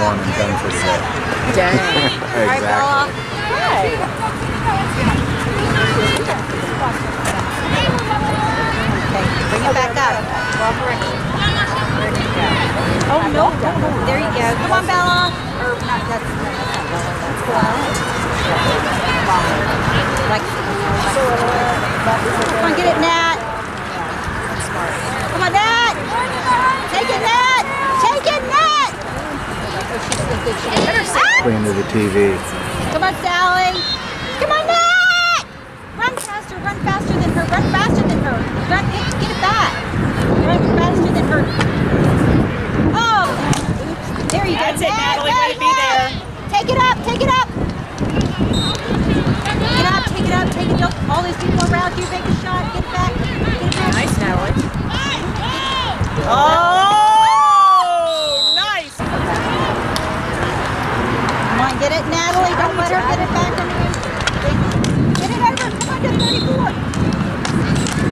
one and done for today. Dang. Exactly. Bring it back up. Oh, no. There you go. Come on, Bella. Or not, that's Bella. Like, come on, get it, Nat. Come on, Nat. Take it, Nat. Take it, Nat. Clean to the TV. Come on, Sally. Come on, Nat. Run faster than her. Run faster than her. Run, get it back. Run faster than her. Oh, oops. There you go. That's it, Natalie. Way to be there. Take it up. Take it up. Get up. Take it up. Take it up. All these people around you. Make a shot. Get it back. Get it back. Nice, Natalie. Oh, Nice. come on, get it, Natalie. Don't let her get it back. Get it over. Come on, to 34.